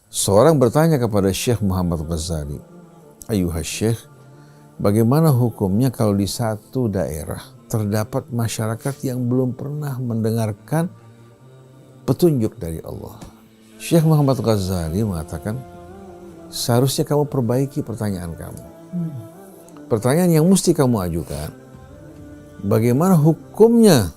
Seorang bertanya kepada Syekh Muhammad Ghazali, "Ayuhas Syekh, bagaimana hukumnya kalau di satu daerah terdapat masyarakat yang belum pernah mendengarkan petunjuk dari Allah?" Syekh Muhammad Ghazali mengatakan, seharusnya kamu perbaiki pertanyaan kamu. Pertanyaan yang mesti kamu ajukan, bagaimana hukumnya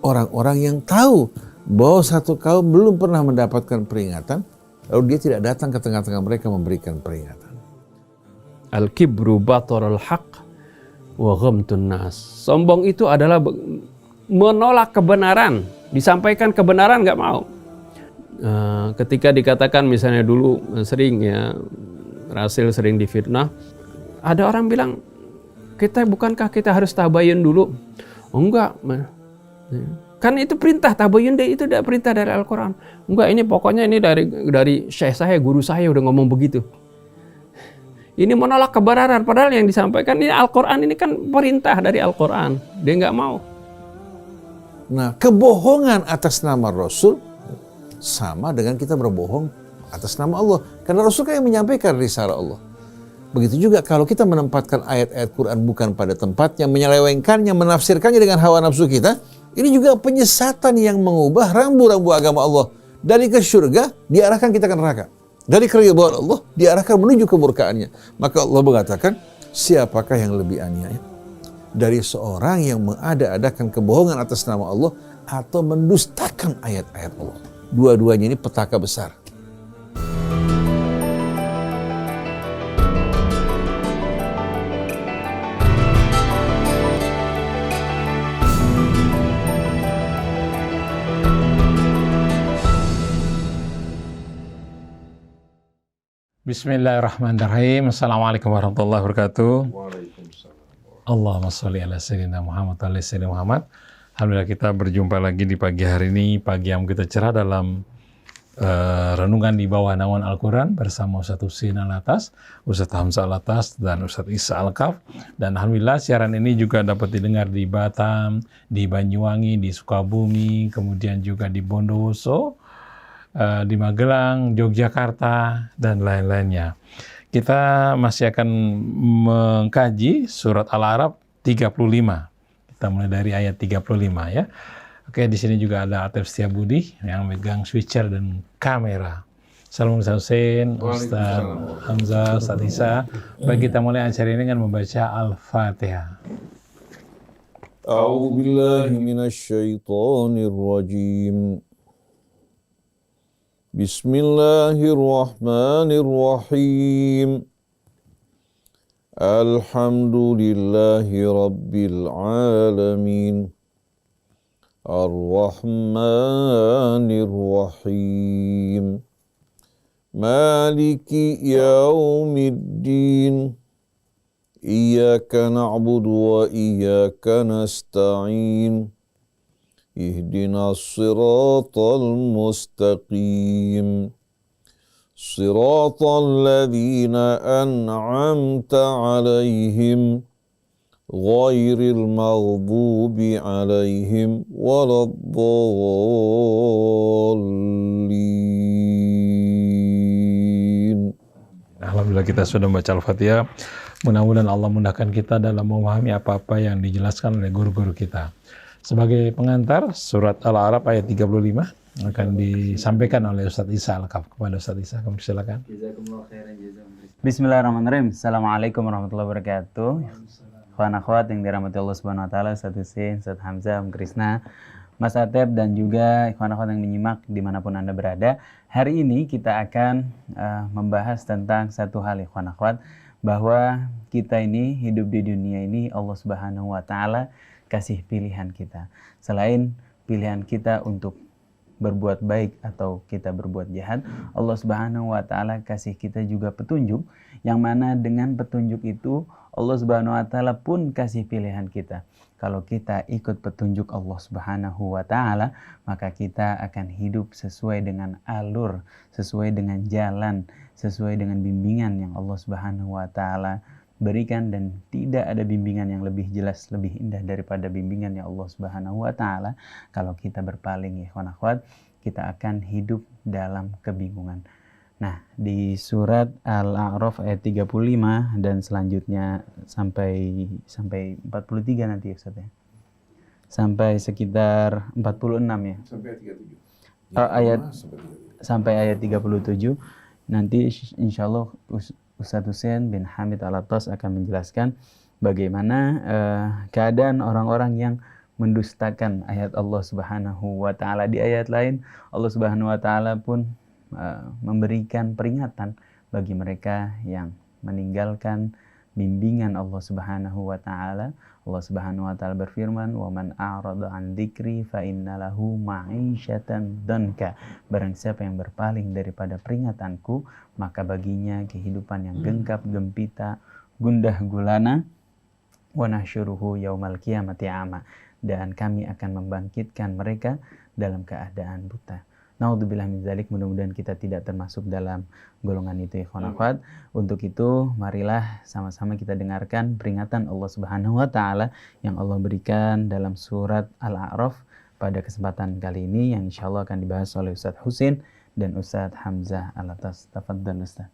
orang-orang yang tahu bahwa satu kaum belum pernah mendapatkan peringatan, lalu dia tidak datang ke tengah-tengah mereka memberikan peringatan. Al-kibru batarul haq wa ghamtun nas. Sombong itu adalah menolak kebenaran, disampaikan kebenaran nggak mau. Ketika dikatakan misalnya dulu sering ya, Rasil sering difitnah, ada orang bilang, bukankah kita harus tabayun dulu? Oh enggak, kan itu perintah tabayun, itu udah perintah dari Al-Quran. Enggak, ini pokoknya ini dari syekh saya, guru saya udah ngomong begitu. Ini menolak kebenaran, padahal yang disampaikan ini Al-Quran, ini kan perintah dari Al-Quran. Dia nggak mau. Nah, kebohongan atas nama Rasul sama dengan kita berbohong atas nama Allah. Karena Rasul kan yang menyampaikan risalah Allah. Begitu juga kalau kita menempatkan ayat-ayat Quran bukan pada tempatnya, menyelewengkannya, menafsirkannya dengan hawa nafsu kita, ini juga penyesatan yang mengubah rambu-rambu agama Allah. Dari ke surga, diarahkan kita ke neraka. Dari keridhaan Allah, diarahkan menuju kemurkaannya. Maka Allah mengatakan, siapakah yang lebih aniaya? Dari seorang yang mengada-adakan kebohongan atas nama Allah atau mendustakan ayat-ayat Allah. Dua-duanya ini petaka besar. Bismillahirrahmanirrahim. Assalamualaikum warahmatullahi wabarakatuh. Waalaikumsalam. Allahumma sholli ala sayyidina Muhammad wa ala sayyidina Muhammad. Alhamdulillah kita berjumpa lagi di pagi hari ini, pagi yang kita cerah dalam renungan di bawah naungan Al-Quran bersama Ustadz Husin Alatas, Ustadz Hamzah Alatas, dan Ustadz Isa Al-Kaf. Dan Alhamdulillah siaran ini juga dapat didengar di Batam, di Banyuwangi, di Sukabumi, kemudian juga di Bondowoso, di Magelang, Yogyakarta, dan lain-lainnya. Kita masih akan mengkaji surat Al-A'raf 35. Kita mulai dari ayat 35 ya. Oke, di sini juga ada Atef Setiabudi yang megang switcher dan kamera. Assalamualaikum Ustaz Husin, Ustaz Hamzah, Ustaz Isa. Baik, kita mulai acara ini dengan membaca Al-Fatihah. A'udzu billahi minasy syaithanir rajim. Bismillahirrahmanirrahim. Alhamdulillahi rabbil alamin. Ar-Rahmanir Rahim. Maliki yaumiddin. Iyyaka na'budu wa iyyaka nasta'in. Ihdinas siratal mustaqim. Siratal ladzina an'amta 'alaihim ghairil maghdubi 'alaihim waladdallin. Alhamdulillah kita sudah membaca Al-Fatihah. Mudah-mudahan Allah mudahkan kita dalam memahami apa-apa yang dijelaskan oleh guru-guru kita. Sebagai pengantar, surat Al-A'raf ayat 35 akan disampaikan oleh Ustadz Isa Al-Kaf. Kepada Ustadz Isa, kami silakan. Bismillahirrahmanirrahim. Assalamualaikum warahmatullahi wabarakatuh. Ikhwan akhwat yang dirahmati Allah Subhanahu wa taala, Ustadz Husin, Ustadz Hamzah, Krisna, Mas Atep, dan juga ikhwan akhwat yang menyimak dimanapun Anda berada. Hari ini kita akan membahas tentang satu hal, ikhwan akhwat, bahwa kita ini hidup di dunia ini Allah Subhanahu wa taala kasih pilihan kita. Selain pilihan kita untuk berbuat baik atau kita berbuat jahat, Allah Subhanahu wa taala kasih kita juga petunjuk, yang mana dengan petunjuk itu Allah Subhanahu wa taala pun kasih pilihan kita. Kalau kita ikut petunjuk Allah Subhanahu wa taala, maka kita akan hidup sesuai dengan alur, sesuai dengan jalan, sesuai dengan bimbingan yang Allah Subhanahu wa taala berikan, dan tidak ada bimbingan yang lebih jelas, lebih indah daripada bimbingan yang Allah Subhanahu wa taala. Kalau kita berpaling, ya ikhwan akhwat, kita akan hidup dalam kebingungan. Nah, di surat Al-A'raf ayat 35 dan selanjutnya sampai 43 nanti Ustaz ya. Sampai sekitar 46 ya. Sampai 37. Sampai ayat 37. Nanti insyaallah Ustaz Husain bin Hamid Al-Attas akan menjelaskan bagaimana keadaan orang-orang yang mendustakan ayat Allah Subhanahu wa taala. Di ayat lain Allah Subhanahu wa taala pun memberikan peringatan bagi mereka yang meninggalkan bimbingan Allah Subhanahu wa taala. Allah Subhanahu wa taala berfirman, "Wa man a'rada 'an dzikri fa innalahu ma'isyatan danka." Barang siapa yang berpaling daripada peringatanku, maka baginya kehidupan yang genggam gempita, gundah gulana. Wa nahsyuruhu yaumal qiyamati a'ma. Dan kami akan membangkitkan mereka dalam keadaan buta. Naudzubillah min dzalik, mudah-mudahan kita tidak termasuk dalam golongan itu, ikhwan akhwat. Untuk itu, marilah sama-sama kita dengarkan peringatan Allah Subhanahu wa taala yang Allah berikan dalam surat Al-A'raf pada kesempatan kali ini, yang insyaallah akan dibahas oleh Ustaz Husain dan Ustaz Hamzah Al-Attas. Tafadhal Ustaz.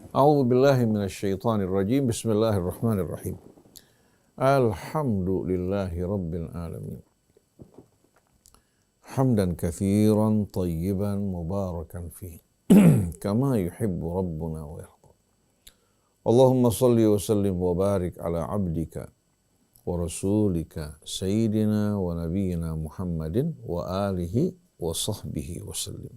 A'udzu billahi minasyaitonir rajim. Bismillahirrahmanirrahim. Alhamdulillahi rabbil alamin. Hamdan katsiran tayyiban mubarakan fihi kama yuhibbu rabbuna wa yarda. Allahumma salli wa sallim wa barik ala abdika wa rasulika sayyidina wa nabiyyina Muhammadin wa alihi wa sahbihi wa sallim.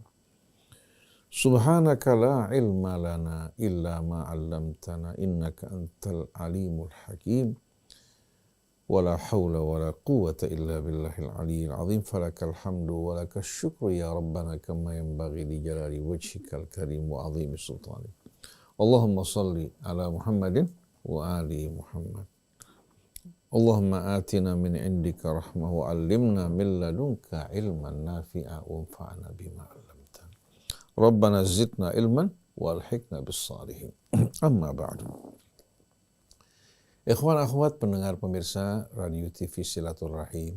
Subhanaka la ilma lana illa ma 'allamtana innaka antal alimul hakim. ولا حول ولا قوة إلا بالله العلي العظيم فلك الحمد ولك الشكر يا ربنا كما ينبغي لجلال وجهك الكريم وعظيم سلطانك اللهم صل على محمد وآل محمد اللهم آتنا من عندك رحمة وعلمنا من لدنك علما نافعا وانفعنا بما علمتنا ربنا زدنا علما والحقنا بالصالحين أما بعد. Ikhwan akhwat pendengar pemirsa Radio TV Silaturahim,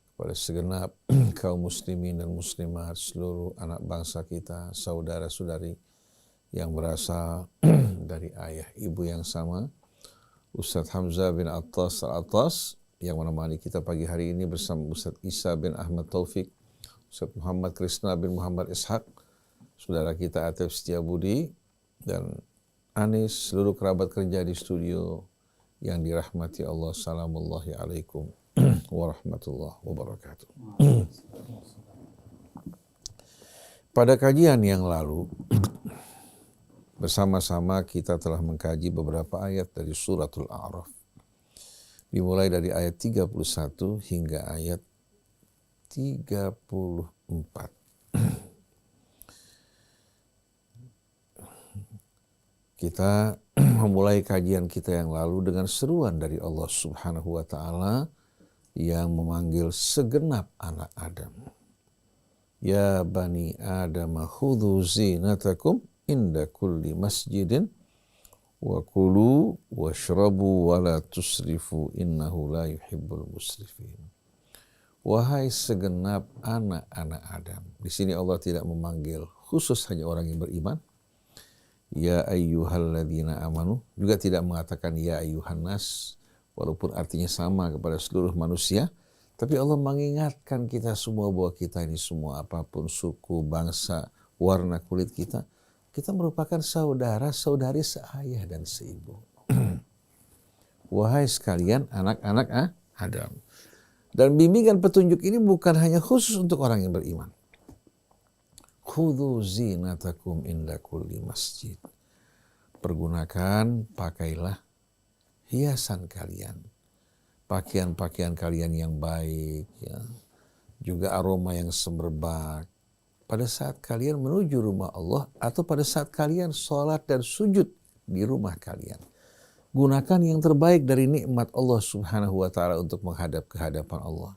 kepada segenap kaum muslimin dan muslimat, seluruh anak bangsa kita, saudara-saudari yang berasal dari ayah ibu yang sama, Ustaz Hamzah bin Al-Attas yang menemani kita pagi hari ini bersama Ustaz Isa bin Ahmad Taufik, Ustaz Muhammad Krisna bin Muhammad Ishaq, saudara kita Atef Setiabudi, dan Anis, seluruh kerabat kerja di studio yang dirahmati Allah. Assalamualaikum alaikum warahmatullahi wabarakatuh. Pada kajian yang lalu, bersama-sama kita telah mengkaji beberapa ayat dari suratul A'raf. Dimulai dari ayat 31 hingga ayat 34. Kita memulai kajian kita yang lalu dengan seruan dari Allah Subhanahu wa taala yang memanggil segenap anak Adam. Ya bani Adam khudhu zinatakum inda kulli masjidin wa kulu washrabu wa la tusrifu innahu la yuhibbul musrifin. Wahai segenap anak-anak Adam. Di sini Allah tidak memanggil khusus hanya orang yang beriman. Ya ayyuhalladzina amanu, juga tidak mengatakan ya ayyuhan nas, walaupun artinya sama kepada seluruh manusia, tapi Allah mengingatkan kita semua bahwa kita ini semua, apapun suku, bangsa, warna kulit kita merupakan saudara-saudari seayah dan seibu. Wahai sekalian anak-anak Adam. Dan bimbingan petunjuk ini bukan hanya khusus untuk orang yang beriman. Khudhu zinatakum inda kulli masjid. Pergunakan, pakailah hiasan kalian. Pakaian-pakaian kalian yang baik, ya. Juga aroma yang semerbak. Pada saat kalian menuju rumah Allah atau pada saat kalian sholat dan sujud di rumah kalian. Gunakan yang terbaik dari nikmat Allah Subhanahu wa taala untuk menghadap ke hadapan Allah.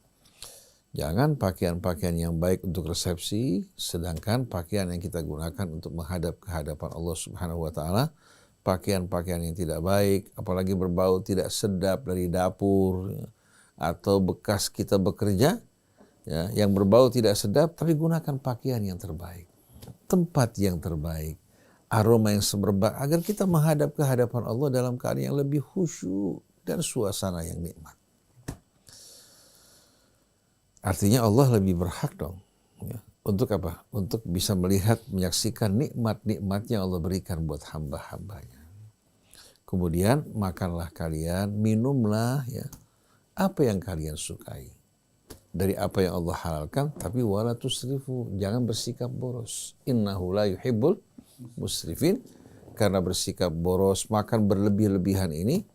Jangan pakaian-pakaian yang baik untuk resepsi, sedangkan pakaian yang kita gunakan untuk menghadap ke hadapan Allah Subhanahu wa taala, pakaian-pakaian yang tidak baik, apalagi berbau tidak sedap dari dapur atau bekas kita bekerja, ya, yang berbau tidak sedap, tapi gunakan pakaian yang terbaik, tempat yang terbaik, aroma yang semerbak, agar kita menghadap ke hadapan Allah dalam keadaan yang lebih khusyuk dan suasana yang nikmat. Artinya Allah lebih berhak dong, ya, untuk apa? Untuk bisa melihat, menyaksikan nikmat-nikmat yang Allah berikan buat hamba-hambanya. Kemudian makanlah kalian, minumlah ya apa yang kalian sukai dari apa yang Allah halalkan, tapi wala tusrifu, jangan bersikap boros. Innahu la yuhibbul musrifin, karena bersikap boros, makan berlebih-lebihan ini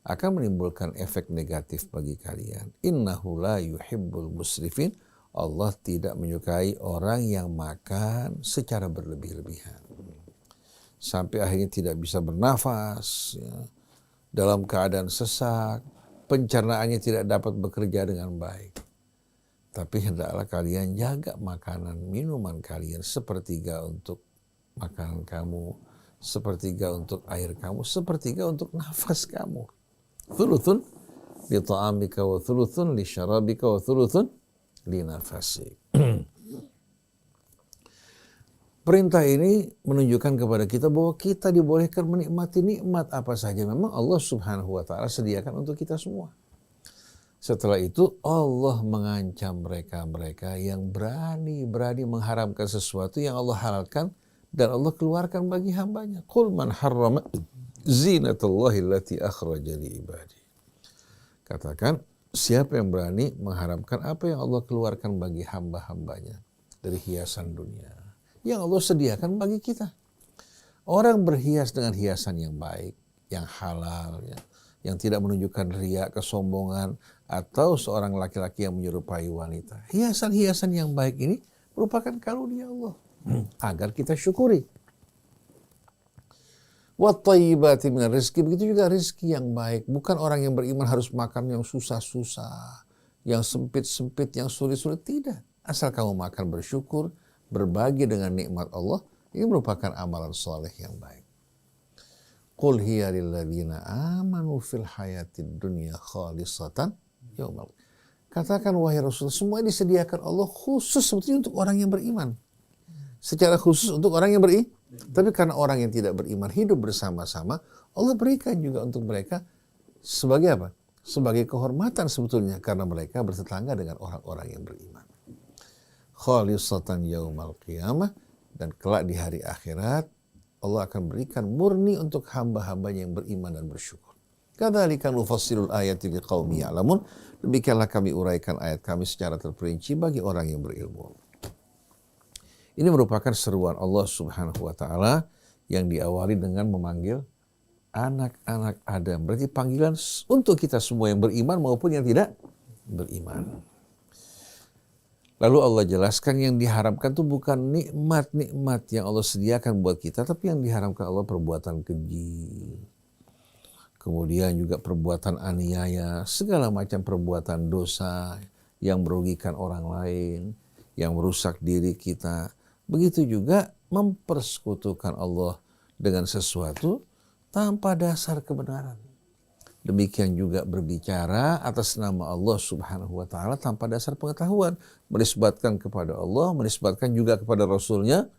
akan menimbulkan efek negatif bagi kalian. Innahu la yuhibbul musrifin, Allah tidak menyukai orang yang makan secara berlebih-lebihan sampai akhirnya tidak bisa bernafas, ya, dalam keadaan sesak, pencernaannya tidak dapat bekerja dengan baik. Tapi hendaklah kalian jaga makanan minuman kalian, sepertiga untuk makanan kamu, sepertiga untuk air kamu, sepertiga untuk nafas kamu. Thuluthun li ta'amika wa thuluthun li syarabika wa thuluthun li nafasik. Perintah ini menunjukkan kepada kita bahwa kita dibolehkan menikmati nikmat apa saja memang Allah Subhanahu wa taala sediakan untuk kita semua. Setelah itu Allah mengancam mereka-mereka yang berani mengharamkan sesuatu yang Allah halalkan dan Allah keluarkan bagi hambanya. Qul man harrama zinatallahi allati akhraja li ibadi. Katakan, siapa yang berani mengharamkan apa yang Allah keluarkan bagi hamba-hambanya dari hiasan dunia yang Allah sediakan bagi kita. Orang berhias dengan hiasan yang baik, yang halal, ya, yang tidak menunjukkan riya, kesombongan, atau seorang laki-laki yang menyerupai wanita. Hiasan-hiasan yang baik ini merupakan karunia Allah agar kita syukuri. Wat-thayyibati minar rizki, begitu juga rizki yang baik. Bukan orang yang beriman harus makan yang susah-susah, yang sempit-sempit, yang sulit-sulit. Tidak. Asal kamu makan bersyukur, berbagi dengan nikmat Allah, ini merupakan amalan soleh yang baik. Qul hiya lilladzina amanu fil hayatid dunya khalisatan yaumal. Katakan wahai Rasul, semua ini disediakan Allah khusus sebetulnya untuk orang yang beriman. Secara khusus untuk orang yang beriman. Tapi karena orang yang tidak beriman hidup bersama-sama, Allah berikan juga untuk mereka sebagai apa? Sebagai kehormatan sebetulnya, karena mereka bertetangga dengan orang-orang yang beriman. Khalisatan yaumal qiyamah, dan kelak di hari akhirat Allah akan berikan murni untuk hamba-hambanya yang beriman dan bersyukur. Kadzalika nufassilul ayati liqaumi ya'lamun. Demikianlah kami uraikan ayat kami secara terperinci bagi orang yang berilmu. Ini merupakan seruan Allah Subhanahu wa taala yang diawali dengan memanggil anak-anak Adam. Berarti panggilan untuk kita semua yang beriman maupun yang tidak beriman. Lalu Allah jelaskan yang diharamkan itu bukan nikmat-nikmat yang Allah sediakan buat kita, tapi yang diharamkan Allah perbuatan keji. Kemudian juga perbuatan aniaya, segala macam perbuatan dosa yang merugikan orang lain, yang merusak diri kita. Begitu juga mempersekutukan Allah dengan sesuatu tanpa dasar kebenaran. Demikian juga berbicara atas nama Allah Subhanahu wa taala tanpa dasar pengetahuan, menisbatkan kepada Allah, menisbatkan juga kepada Rasulnya.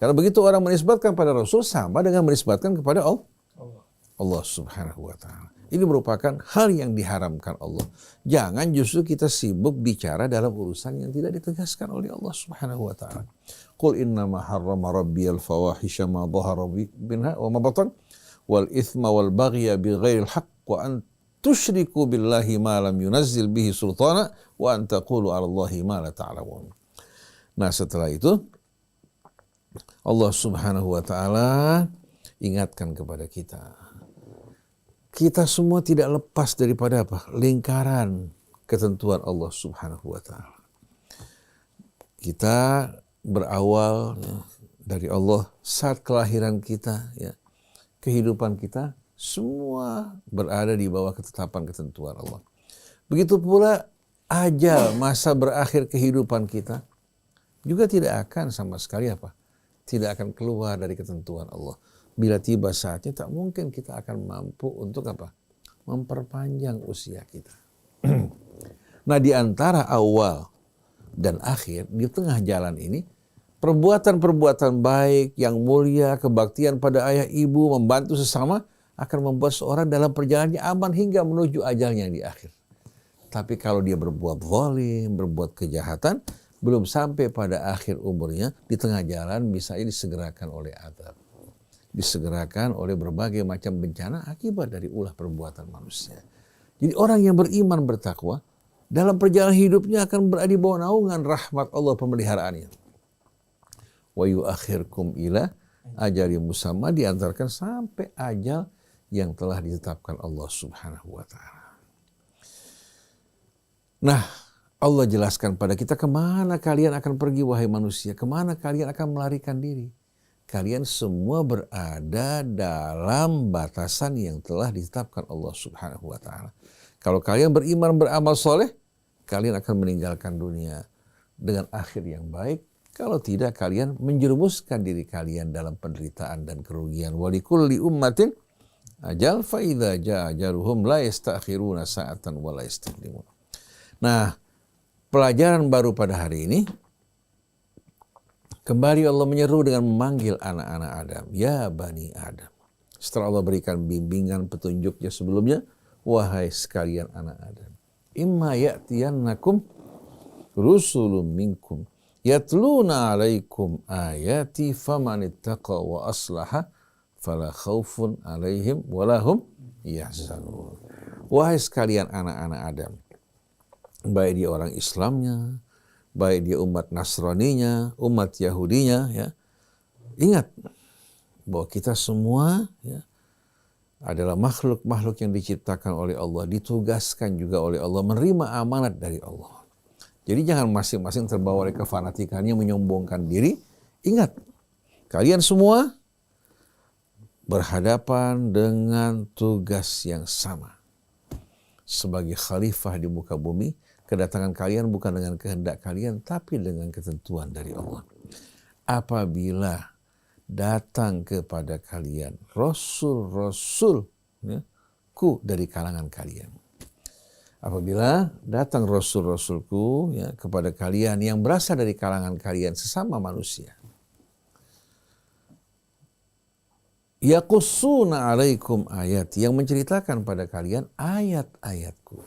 Karena begitu orang menisbatkan pada Rasul sama dengan menisbatkan kepada Allah Subhanahu wa taala. Ini merupakan hal yang diharamkan Allah. Jangan justru kita sibuk bicara dalam urusan yang tidak ditegaskan oleh Allah Subhanahu wa taala. Qul innama harrama rabbiyal fawahisha ma dhahara minha wa ma batan wal ithma wal baghya bighairil haqq wa an tusyriku billahi ma lam yunazzil bihi sultana wa an taqulu 'ala Allahi ma la ta'lamun. Nah, setelah itu Allah Subhanahu wa taala ingatkan kepada kita. Kita semua tidak lepas daripada apa? Lingkaran ketentuan Allah Subhanahu wa taala. Kita berawal ya, dari Allah saat kelahiran kita, ya. Kehidupan kita semua berada di bawah ketetapan ketentuan Allah. Begitu pula ajal, masa berakhir kehidupan kita juga tidak akan sama sekali apa? Tidak akan keluar dari ketentuan Allah. Bila tiba saatnya tak mungkin kita akan mampu untuk apa? Memperpanjang usia kita. Nah, di antara awal dan akhir, di tengah jalan ini, perbuatan-perbuatan baik yang mulia, kebaktian pada ayah ibu, membantu sesama, akan membuat seorang dalam perjalanannya aman hingga menuju ajalnya di akhir. Tapi kalau dia berbuat zalim, berbuat kejahatan, belum sampai pada akhir umurnya, di tengah jalan misalnya disegerakan oleh azab. Disegerakan oleh berbagai macam bencana akibat dari ulah perbuatan manusia. Jadi orang yang beriman, bertakwa, dalam perjalanan hidupnya akan berada di bawah naungan rahmat Allah pemeliharaannya. Wa yuakhirkum ila ajali musamma, diantarkan sampai ajal yang telah ditetapkan Allah Subhanahu wa taala. Nah, Allah jelaskan pada kita kemana kalian akan pergi wahai manusia, kemana kalian akan melarikan diri. Kalian semua berada dalam batasan yang telah ditetapkan Allah Subhanahu wa taala. Kalau kalian beriman, beramal soleh, kalian akan meninggalkan dunia dengan akhir yang baik. Kalau tidak, kalian menjerumuskan diri kalian dalam penderitaan dan kerugian. Walikulli ummatin ajal fa idza jaa ajaluhum la yastakhiruna sa'atan wa la yastaqdimun. Nah, pelajaran baru pada hari ini, kembali Allah menyeru dengan memanggil anak-anak Adam, ya Bani Adam. Setelah Allah berikan bimbingan petunjuknya sebelumnya, wahai sekalian anak Adam, imma ya'tiyannakum rusulun minkum yatluna alaikum ayati famanittaqa wa aslaha fala khaufun alaihim walahum yahzanun. Wahai sekalian anak-anak Adam, baik dia orang Islamnya, baik dia umat Nasraninya, umat Yahudinya, ya, ingat bahwa kita semua, ya, adalah makhluk-makhluk yang diciptakan oleh Allah, ditugaskan juga oleh Allah, menerima amanat dari Allah. Jadi jangan masing-masing terbawa oleh kefanatikannya, menyombongkan diri. Ingat, kalian semua berhadapan dengan tugas yang sama. Sebagai khalifah di muka bumi, kedatangan kalian bukan dengan kehendak kalian, tapi dengan ketentuan dari Allah. Apabila datang kepada kalian rasul-rasul, ya, ku dari kalangan kalian. Apabila datang rasul-rasulku, ya, kepada kalian yang berasal dari kalangan kalian sesama manusia, yaqussuna alaikum ayat, yang menceritakan pada kalian ayat-ayatku,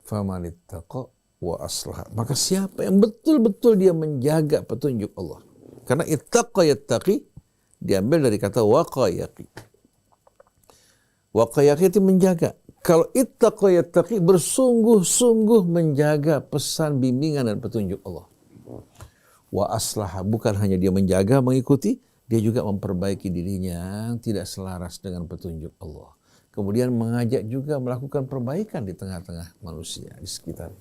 famanittaqa wa aslaha, maka siapa yang betul-betul dia menjaga petunjuk Allah. Karena ittaqa yattaqi diambil dari kata waqa yaqi. Waqa yaqi itu menjaga. Kalau ittaqa yattaqi bersungguh-sungguh menjaga pesan, bimbingan dan petunjuk Allah. Wa aslaha, bukan hanya dia menjaga, mengikuti, dia juga memperbaiki dirinya yang tidak selaras dengan petunjuk Allah. Kemudian mengajak juga melakukan perbaikan di tengah-tengah manusia di sekitarnya.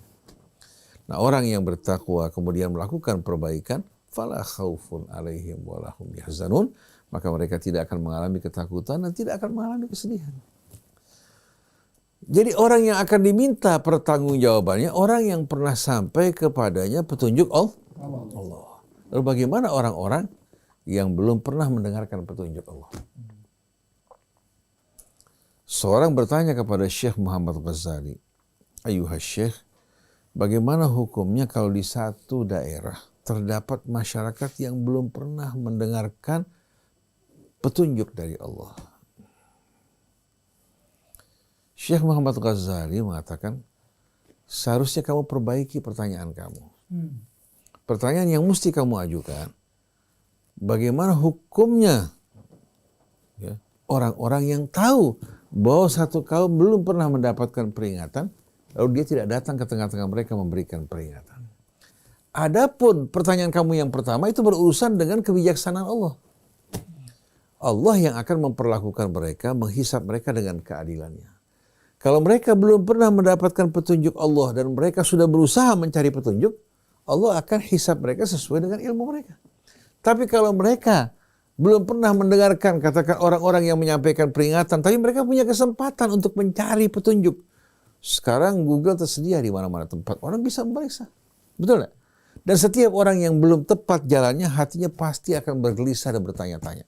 Nah, orang yang bertakwa kemudian melakukan perbaikan, fala khaufun alaihim walahum yahzanun, maka mereka tidak akan mengalami ketakutan dan tidak akan mengalami kesedihan. Jadi orang yang akan diminta pertanggungjawabannya orang yang pernah sampai kepadanya petunjuk Allah. Lalu bagaimana orang-orang yang belum pernah mendengarkan petunjuk Allah? Seorang bertanya kepada Syekh Muhammad Ghazali, ayuhas Syekh, bagaimana hukumnya kalau di satu daerah terdapat masyarakat yang belum pernah mendengarkan petunjuk dari Allah? Syekh Muhammad Ghazali mengatakan, seharusnya kamu perbaiki pertanyaan kamu. Pertanyaan yang mesti kamu ajukan, bagaimana hukumnya, ya, orang-orang yang tahu bahwa satu kaum belum pernah mendapatkan peringatan, lalu dia tidak datang ke tengah-tengah mereka memberikan peringatan. Adapun pertanyaan kamu yang pertama itu berurusan dengan kebijaksanaan Allah. Allah yang akan memperlakukan mereka, menghisap mereka dengan keadilannya. Kalau mereka belum pernah mendapatkan petunjuk Allah dan mereka sudah berusaha mencari petunjuk, Allah akan hisap mereka sesuai dengan ilmu mereka. Tapi kalau mereka belum pernah mendengarkan, katakan orang-orang yang menyampaikan peringatan, tapi mereka punya kesempatan untuk mencari petunjuk. Sekarang Google tersedia di mana-mana tempat, orang bisa memeriksa. Betul tidak? Dan setiap orang yang belum tepat jalannya, hatinya pasti akan bergelisah dan bertanya-tanya.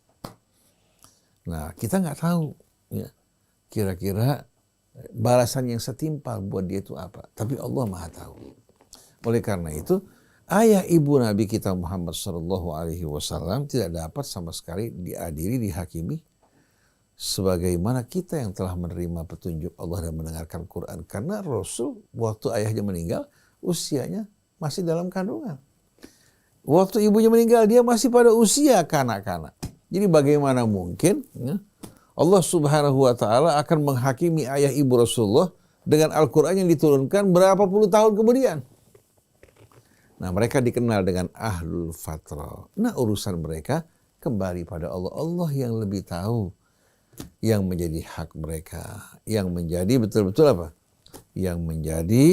Nah, kita nggak tahu, ya, kira-kira balasan yang setimpal buat dia itu apa. Tapi Allah Maha tahu. Oleh karena itu, ayah ibu Nabi kita Muhammad SAW tidak dapat sama sekali diadili, dihakimi sebagaimana kita yang telah menerima petunjuk Allah dan mendengarkan Quran. Karena Rasul waktu ayahnya meninggal, usianya masih dalam kandungan. Waktu ibunya meninggal, dia masih pada usia kanak-kanak. Jadi bagaimana mungkin ya, Allah Subhanahu wa Ta'ala akan menghakimi ayah ibu Rasulullah dengan Al-Quran yang diturunkan berapa puluh tahun kemudian. Nah, mereka dikenal dengan ahlul fatrah. Nah, urusan mereka kembali pada Allah. Allah yang lebih tahu yang menjadi hak mereka, yang menjadi betul-betul apa? Yang menjadi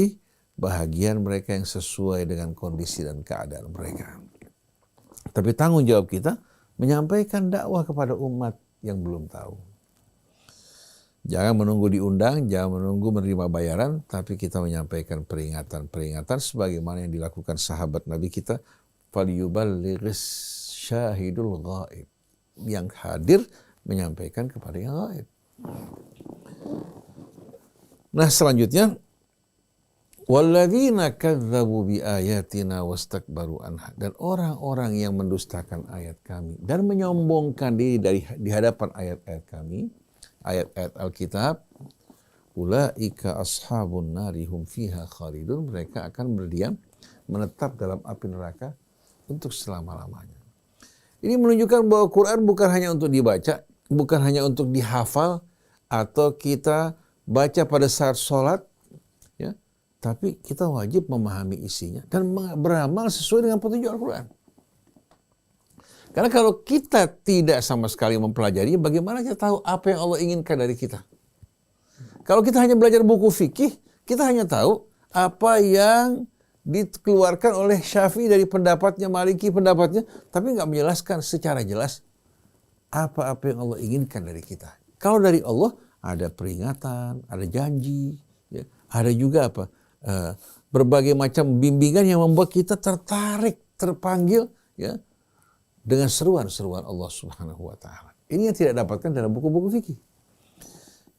bahagian mereka yang sesuai dengan kondisi dan keadaan mereka. Tapi tanggung jawab kita menyampaikan dakwah kepada umat yang belum tahu. Jangan menunggu diundang, jangan menunggu menerima bayaran, tapi kita menyampaikan peringatan-peringatan sebagaimana yang dilakukan sahabat Nabi kita, falyuballighis syahidul ghaib. Yang hadir menyampaikan kepada yang gaib. Nah, selanjutnya walladzina kadzdzabu biayatina wastakbaru anha, dan orang-orang yang mendustakan ayat kami dan menyombongkan diri di hadapan ayat-ayat kami, ayat-ayat Alkitab, ulaika ashabun nari hum fiha khalidun, mereka akan berdiam menetap dalam api neraka untuk selama-lamanya. Ini menunjukkan bahwa Quran bukan hanya untuk dibaca, bukan hanya untuk dihafal atau kita baca pada saat sholat, ya, tapi kita wajib memahami isinya dan beramal sesuai dengan petunjuk Al-Quran. Karena kalau kita tidak sama sekali mempelajari, bagaimana kita tahu apa yang Allah inginkan dari kita? Kalau kita hanya belajar buku fikih, kita hanya tahu apa yang dikeluarkan oleh Syafi'i dari pendapatnya, Maliki pendapatnya, tapi nggak menjelaskan secara jelas apa-apa yang Allah inginkan dari kita. Kalau dari Allah ada peringatan, ada janji, ya, ada juga apa berbagai macam bimbingan yang membuat kita tertarik, terpanggil, ya, dengan seruan-seruan Allah Subhanahu wa Ta'ala. Ini yang tidak dapatkan dalam buku-buku fikih.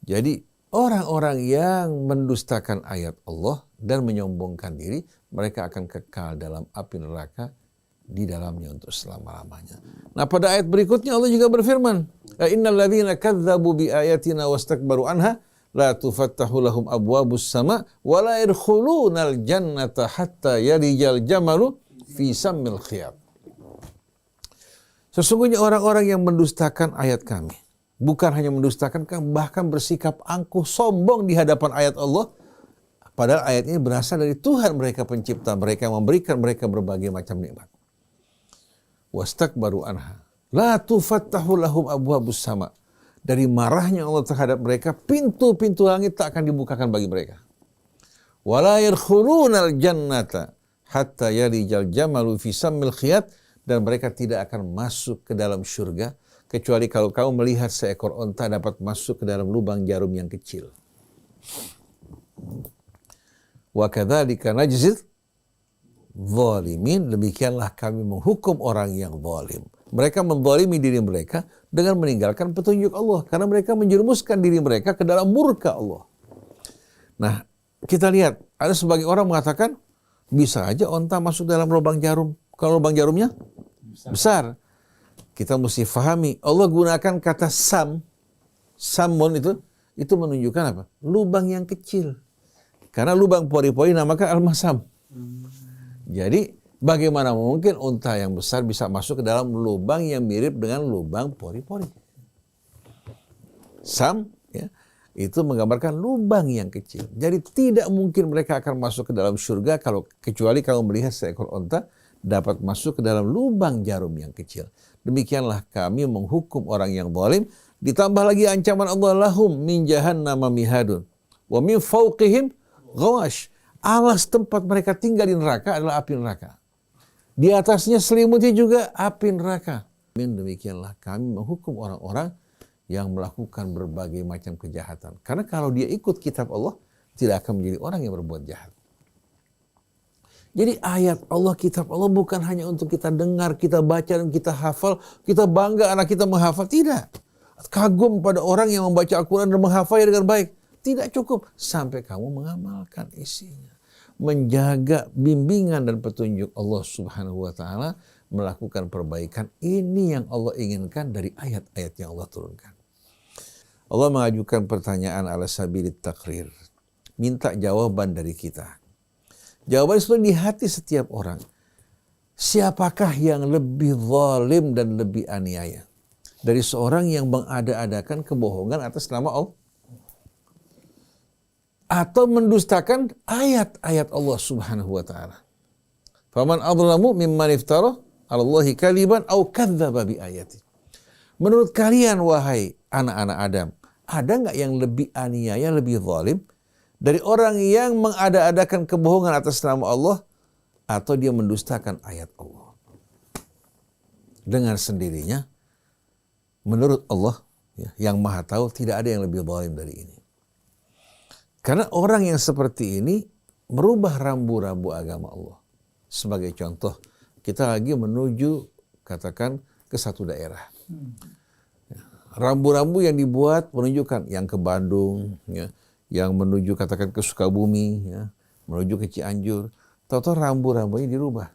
Jadi orang-orang yang mendustakan ayat Allah dan menyombongkan diri, mereka akan kekal dalam api neraka di dalamnya untuk selama-lamanya. Nah, pada ayat berikutnya Allah juga berfirman, innal ladzina kadzdzabu bi ayatina wastakbaru anha la tufattahu lahum abwabus sama wa la yadkhulunal jannata hatta yalijal jamalu fi sammil khiyat. Sesungguhnya orang-orang yang mendustakan ayat kami, bukan hanya mendustakan, bahkan bersikap angkuh, sombong di hadapan ayat Allah, padahal ayat ini berasal dari Tuhan mereka pencipta mereka yang memberikan mereka berbagai macam nikmat. Wastakbaru anha la tufattahu lahum abwabus sama. Dari marahnya Allah terhadap mereka, pintu-pintu langit tak akan dibukakan bagi mereka. Wala yadkhulunal jannata hatta yalijal jamalu fi sammil khiyat, dan mereka tidak akan masuk ke dalam surga kecuali kalau kamu melihat seekor onta dapat masuk ke dalam lubang jarum yang kecil. Wa kadzalika najzil zalimin, demikianlah kami menghukum orang yang zalim. Mereka menzalimi diri mereka dengan meninggalkan petunjuk Allah karena mereka menjerumuskan diri mereka ke dalam murka Allah. Nah, kita lihat ada sebagian orang mengatakan bisa aja onta masuk dalam lubang jarum kalau lubang jarumnya besar. Kita mesti fahami Allah gunakan kata samun itu menunjukkan apa? Lubang yang kecil. Karena lubang pori-pori namakan al-masam. Jadi bagaimana mungkin unta yang besar bisa masuk ke dalam lubang yang mirip dengan lubang pori-pori? Ya, itu menggambarkan lubang yang kecil. Jadi tidak mungkin mereka akan masuk ke dalam surga kecuali kalau melihat seekor unta dapat masuk ke dalam lubang jarum yang kecil. Demikianlah kami menghukum orang yang zalim. Ditambah lagi ancaman Allah, lahum min jahannama mihadun wa min fawqihim ghawash. Alas tempat mereka tinggal di neraka adalah api neraka. Di atasnya selimutnya juga api neraka. Demikianlah kami menghukum orang-orang yang melakukan berbagai macam kejahatan. Karena kalau dia ikut kitab Allah, tidak akan menjadi orang yang berbuat jahat. Jadi ayat Allah, kitab Allah bukan hanya untuk kita dengar, kita baca dan kita hafal, kita bangga anak kita menghafal. Tidak. Kagum pada orang yang membaca Al-Quran dan menghafalnya dengan baik. Tidak cukup sampai kamu mengamalkan isinya. menjaga bimbingan dan petunjuk Allah Subhanahu wa taala, melakukan perbaikan. Ini yang Allah inginkan dari ayat-ayat yang Allah turunkan. Allah mengajukan pertanyaan ala sabilit takrir. Minta jawaban dari kita. Jawaban itu di hati setiap orang. Siapakah yang lebih zalim dan lebih aniaya dari seorang yang mengada-adakan kebohongan atas nama Allah atau mendustakan ayat-ayat Allah Subhanahu wa taala? Faman adzlamu mimman iftara 'ala Allahi kaliban aw kadzdzaba bi ayati. Menurut kalian wahai anak-anak Adam, ada enggak yang lebih aniaya, lebih zalim dari orang yang mengada-adakan kebohongan atas nama Allah atau dia mendustakan ayat Allah? Dengan sendirinya, menurut Allah yang Maha Tahu, tidak ada yang lebih zalim dari ini. Karena orang yang seperti ini merubah rambu-rambu agama Allah. Sebagai contoh, kita lagi menuju katakan ke satu daerah. Rambu-rambu yang dibuat menunjukkan yang ke Bandung, yang menuju katakan ke Sukabumi, menuju ke Cianjur. Tahu-tahu rambu-rambunya dirubah.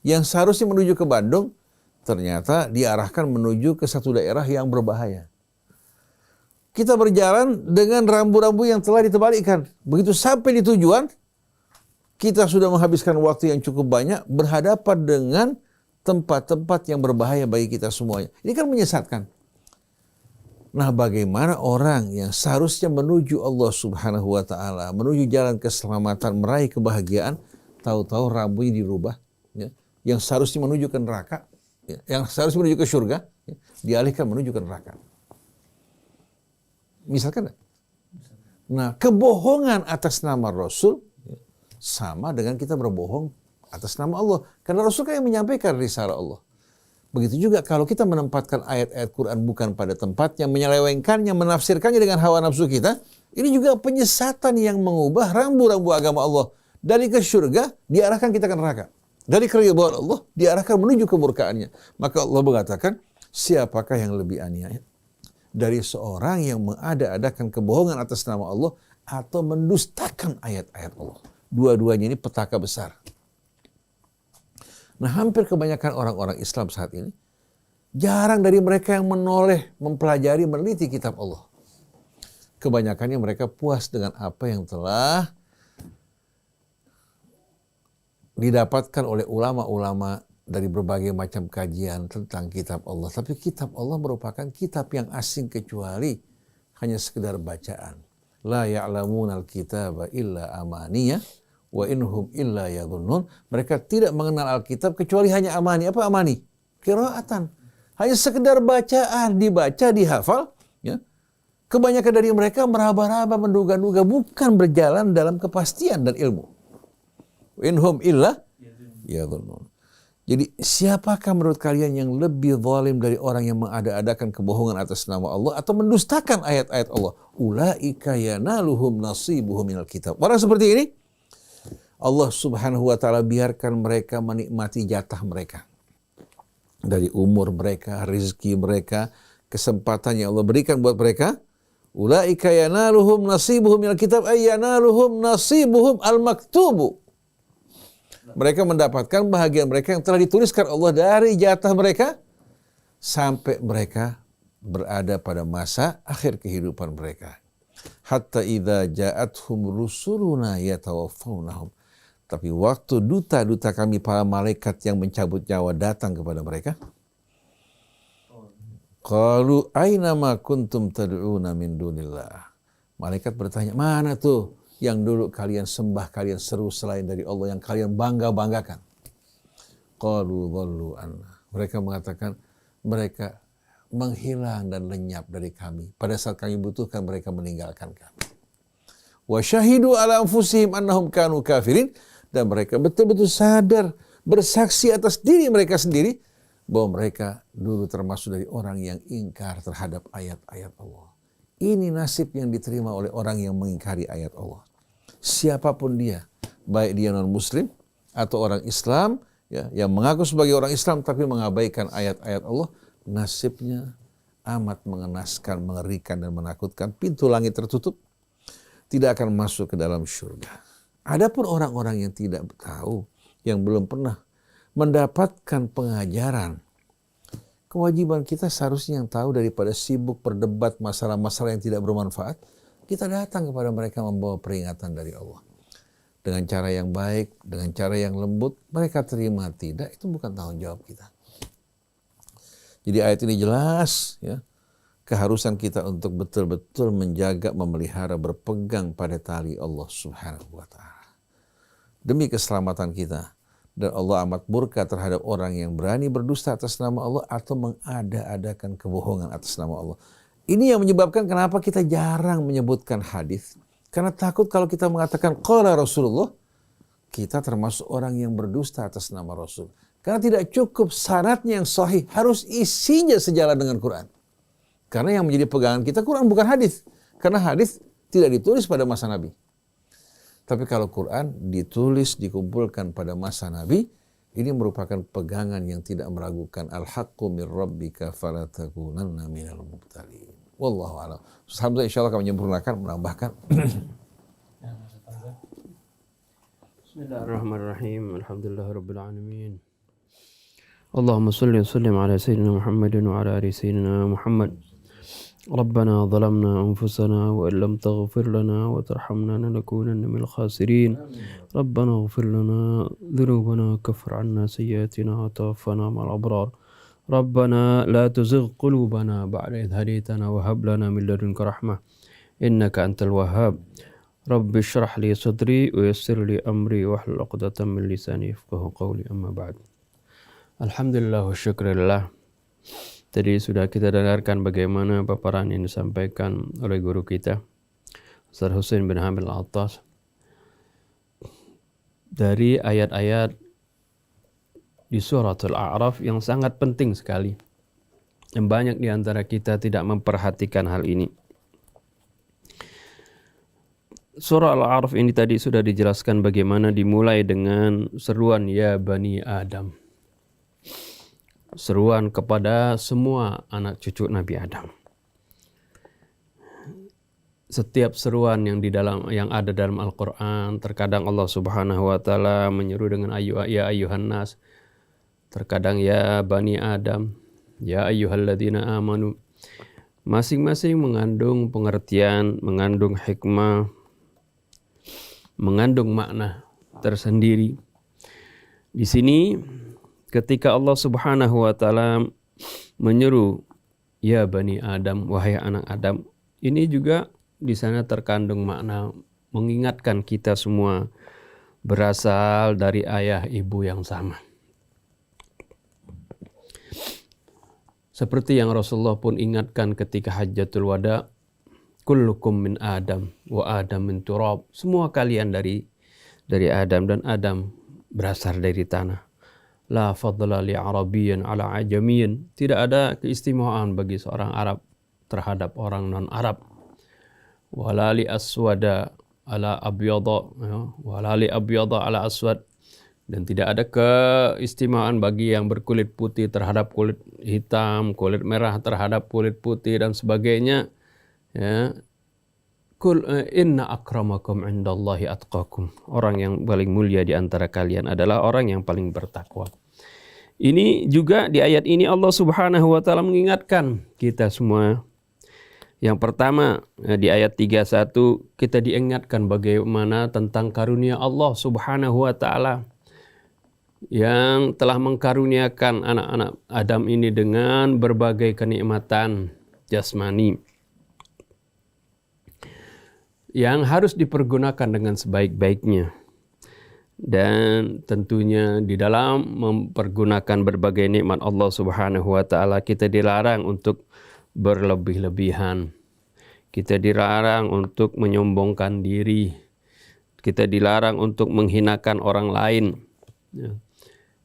Yang seharusnya menuju ke Bandung, ternyata diarahkan menuju ke satu daerah yang berbahaya. Kita berjalan dengan rambu-rambu yang telah ditebalikkan. Begitu sampai di tujuan, kita sudah menghabiskan waktu yang cukup banyak berhadapan dengan tempat-tempat yang berbahaya bagi kita semuanya. Ini kan menyesatkan. Nah, bagaimana orang yang seharusnya menuju Allah Subhanahu wa taala, menuju jalan keselamatan, meraih kebahagiaan, tahu-tahu rambunya dirubah, yang seharusnya menuju ke neraka, yang seharusnya menuju ke surga, dialihkan menuju ke neraka. Misalkan, nah kebohongan atas nama Rasul sama dengan kita berbohong atas nama Allah. Karena Rasul kan yang menyampaikan risalah Allah. Begitu juga kalau kita menempatkan ayat-ayat Quran bukan pada tempatnya, menyelewengkannya, menafsirkannya dengan hawa nafsu kita, ini juga penyesatan yang mengubah rambu-rambu agama Allah. Dari ke surga, diarahkan kita ke neraka. Dari keridhaan Allah, diarahkan menuju kemurkaannya. Maka Allah mengatakan, siapakah yang lebih aniaya dari seorang yang mengada-adakan kebohongan atas nama Allah atau mendustakan ayat-ayat Allah? Dua-duanya ini petaka besar. Nah, hampir kebanyakan orang-orang Islam saat ini, jarang dari mereka yang menoleh, mempelajari, meneliti kitab Allah. Kebanyakannya mereka puas dengan apa yang telah didapatkan oleh ulama-ulama dari berbagai macam kajian tentang kitab Allah. Tapi kitab Allah merupakan kitab yang asing kecuali hanya sekedar bacaan. La ya'lamunal kitaba illa amaniyah wa inhum illa yadhunnun. Mereka tidak mengenal Alkitab kecuali hanya amani. Apa amani? Qiraatan. Hanya sekedar bacaan, dibaca, dihafal. Ya. Kebanyakan dari mereka meraba-raba, menduga-duga, bukan berjalan dalam kepastian dan ilmu. Wa inhum illa yadhunnun. Jadi siapakah menurut kalian yang lebih zalim dari orang yang mengada-adakan kebohongan atas nama Allah atau mendustakan ayat-ayat Allah? Ulaika yanaluhum nasibuhum minal kitab. Orang seperti ini, Allah Subhanahu wa taala biarkan mereka menikmati jatah mereka. Dari umur mereka, rezeki mereka, kesempatan yang Allah berikan buat mereka. Ulaika yanaluhum nasibuhum minal kitab ay yanaluhum nasibuhum al-maktubu. Mereka mendapatkan bahagian mereka yang telah dituliskan Allah dari jatah mereka sampai mereka berada pada masa akhir kehidupan mereka. Hatta idza ja'athum rusuluna yatawaffawnahum. Tapi waktu duta-duta kami, para malaikat yang mencabut nyawa datang kepada mereka, qalu aina ma kuntum tad'una min dunillah. Malaikat bertanya, mana tuh yang dulu kalian sembah, kalian seru selain dari Allah, yang kalian bangga-banggakan? Qalu dhallu anna. Mereka mengatakan mereka menghilang dan lenyap dari kami. Pada saat kami butuhkan, mereka meninggalkan kami. Wa syahidu ala anfusihim annahum kanu kafirin. Dan mereka betul-betul sadar, bersaksi atas diri mereka sendiri bahwa mereka dulu termasuk dari orang yang ingkar terhadap ayat-ayat Allah. Ini nasib yang diterima oleh orang yang mengingkari ayat Allah. Siapapun dia, baik dia non-muslim atau orang Islam, ya, yang mengaku sebagai orang Islam tapi mengabaikan ayat-ayat Allah, nasibnya amat mengenaskan, mengerikan dan menakutkan. Pintu langit tertutup, tidak akan masuk ke dalam surga. Adapun orang-orang yang tidak tahu, yang belum pernah mendapatkan pengajaran, kewajiban kita seharusnya yang tahu daripada sibuk berdebat masalah-masalah yang tidak bermanfaat, kita datang kepada mereka membawa peringatan dari Allah. Dengan cara yang baik, dengan cara yang lembut, mereka terima tidak, itu bukan tanggung jawab kita. Jadi ayat ini jelas ya, keharusan kita untuk betul-betul menjaga, memelihara, berpegang pada tali Allah Subhanahu wa Ta'ala. Demi keselamatan kita. Dan Allah amat murka terhadap orang yang berani berdusta atas nama Allah atau mengada-adakan kebohongan atas nama Allah. Ini yang menyebabkan kenapa kita jarang menyebutkan hadis. Karena takut kalau kita mengatakan qala Rasulullah, kita termasuk orang yang berdusta atas nama Rasul. Karena tidak cukup sanadnya yang sahih, harus isinya sejalan dengan Quran. Karena yang menjadi pegangan kita Quran bukan hadis. Karena hadis tidak ditulis pada masa Nabi. Tapi kalau Quran ditulis, dikumpulkan pada masa Nabi, ini merupakan pegangan yang tidak meragukan. Al-haqqu min rabbika fala takunanna minal mubtalin. Wallahu a'lam. Hamzah insyaallah akan menyempurnakan, menambahkan. Bismillahirrahmanirrahim. Alhamdulillahirabbil alamin. Allahumma shalli wa sallim ala sayyidina Muhammadin wa ala ali sayyidina Muhammad. ربنا ظلمنا أنفسنا وإن لم تغفر لنا وترحمنا لنكونن من الخاسرين ربنا اغفر لنا ذنوبنا كفر عنا سيئاتنا وتوفنا مع الأبرار ربنا لا تزغ قلوبنا بعد إذ هديتنا وهب لنا من لدنك رحمة إنك أنت الوهاب رب اشرح لي صدري ويسر لي أمري واحلل عقدة من لساني يفقهوا قولي أما بعد. Alhamdulillah wa syukurillah. Tadi sudah kita dengarkan bagaimana paparan yang disampaikan oleh guru kita, Ustaz Husain bin Hamid Al-Attas, dari ayat-ayat di suratul A'raf yang sangat penting sekali. Yang banyak di antara kita tidak memperhatikan hal ini. Surah Al-A'raf ini tadi sudah dijelaskan bagaimana dimulai dengan seruan ya Bani Adam. Seruan kepada semua anak cucu Nabi Adam. Setiap seruan yang ada dalam Al-Qur'an, terkadang Allah Subhanahu wa taala menyeru dengan ya ayyuhan nas, terkadang ya Bani Adam, ya ayyuhalladzina amanu. Masing-masing mengandung pengertian, mengandung hikmah, mengandung makna tersendiri. Di sini ketika Allah Subhanahu wa taala menyeru ya Bani Adam, wahai anak Adam, ini juga di sana terkandung makna mengingatkan kita semua berasal dari ayah ibu yang sama. Seperti yang Rasulullah pun ingatkan ketika Hajjatul Wada, kullukum min Adam wa Adam min turab. Semua kalian dari Adam dan Adam berasal dari tanah. La fadla li Arabiyyin ala ajamiyyin. Tidak ada keistimewaan bagi seorang Arab terhadap orang non-Arab. Wala li aswada ala abyada, wala li abyada ala aswad. Dan tidak ada keistimewaan bagi yang berkulit putih terhadap kulit hitam, kulit merah terhadap kulit putih dan sebagainya. Ya. Kul inna akramakum indallahi atqakum. Orang yang paling mulia di antara kalian adalah orang yang paling bertakwa. Ini juga di ayat ini Allah Subhanahu wa taala mengingatkan kita semua. Yang pertama di ayat 31 kita diingatkan bagaimana tentang karunia Allah Subhanahu wa taala yang telah mengkaruniakan anak-anak Adam ini dengan berbagai kenikmatan jasmani yang harus dipergunakan dengan sebaik-baiknya. Dan tentunya di dalam mempergunakan berbagai nikmat Allah Subhanahu wa taala kita dilarang untuk berlebih-lebihan. Kita dilarang untuk menyombongkan diri. Kita dilarang untuk menghinakan orang lain.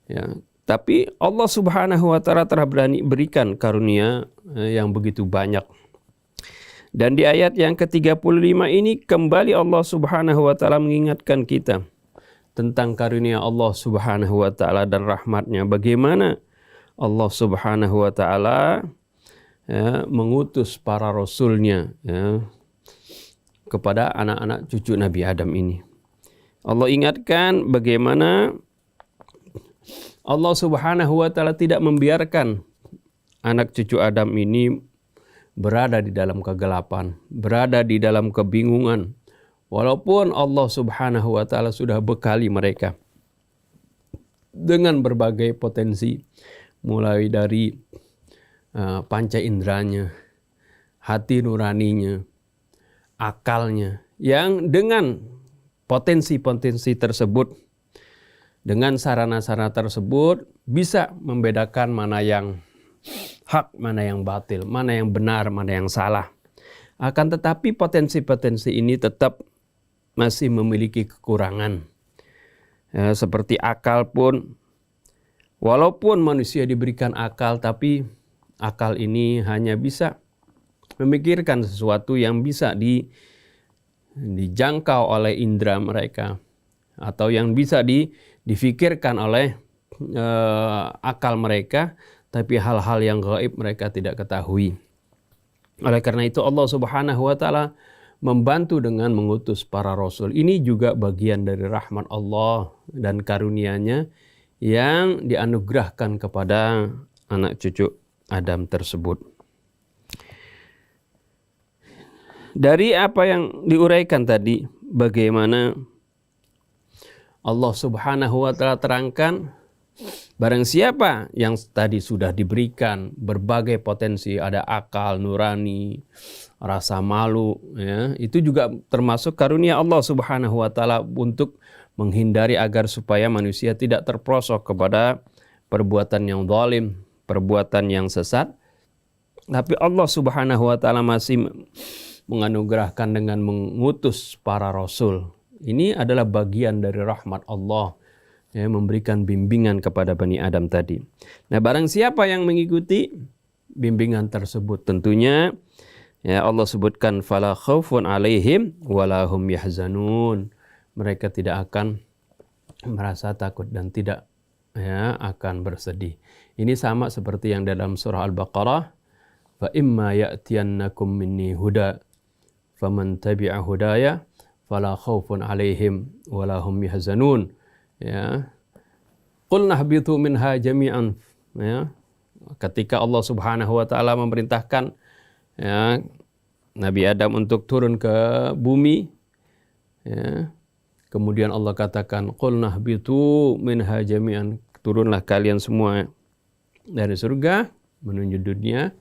Ya. Tapi Allah Subhanahu wa taala telah berani berikan karunia yang begitu banyak. Dan di ayat yang ke-35 ini kembali Allah Subhanahu wa taala mengingatkan kita tentang karunia Allah Subhanahu wa taala dan rahmatnya. Bagaimana Allah Subhanahu wa taala mengutus para rasulnya kepada anak-anak cucu Nabi Adam ini. Allah ingatkan bagaimana Allah Subhanahu wa taala tidak membiarkan anak cucu Adam ini berada di dalam kegelapan, berada di dalam kebingungan. Walaupun Allah Subhanahu wa taala sudah bekali mereka dengan berbagai potensi, mulai dari panca inderanya, hati nuraninya, akalnya, yang dengan potensi-potensi tersebut, dengan sarana-sarana tersebut bisa membedakan mana yang hak, mana yang batil, mana yang benar, mana yang salah. Akan tetapi potensi-potensi ini tetap masih memiliki kekurangan. Ya, seperti akal pun, walaupun manusia diberikan akal, tapi akal ini hanya bisa memikirkan sesuatu yang bisa dijangkau oleh indera mereka, atau yang bisa difikirkan oleh akal mereka, tapi hal-hal yang gaib mereka tidak ketahui. Oleh karena itu Allah Subhanahu wa taala membantu dengan mengutus para rasul. Ini juga bagian dari rahmat Allah dan karunia-Nya yang dianugerahkan kepada anak cucu Adam tersebut. Dari apa yang diuraikan tadi, bagaimana Allah Subhanahu wa taala terangkan, barang siapa yang tadi sudah diberikan berbagai potensi, ada akal, nurani, rasa malu, ya, itu juga termasuk karunia Allah Subhanahu wa taala untuk menghindari agar supaya manusia tidak terperosok kepada perbuatan yang zalim, perbuatan yang sesat. Tapi Allah Subhanahu wa taala masih menganugerahkan dengan mengutus para rasul. Ini adalah bagian dari rahmat Allah, ya, memberikan bimbingan kepada Bani Adam tadi. Nah, barang siapa yang mengikuti bimbingan tersebut, tentunya ya Allah sebutkan fala khaufun alaihim wala hum yahzanun. Mereka tidak akan merasa takut dan tidak akan bersedih. Ini sama seperti yang dalam surah Al-Baqarah, fa imma ya'tiyannakum minni huda faman tabi'a hudaya fala khaufun alaihim wala hum yahzanun. Ya. Qul nahbitu minha jami'an. Ya. Ketika Allah Subhanahu wa taala memerintahkan ya, Nabi Adam untuk turun ke bumi, ya, kemudian Allah katakan qul nahbitu minha jami'an, turunlah kalian semua dari surga menuju dunia,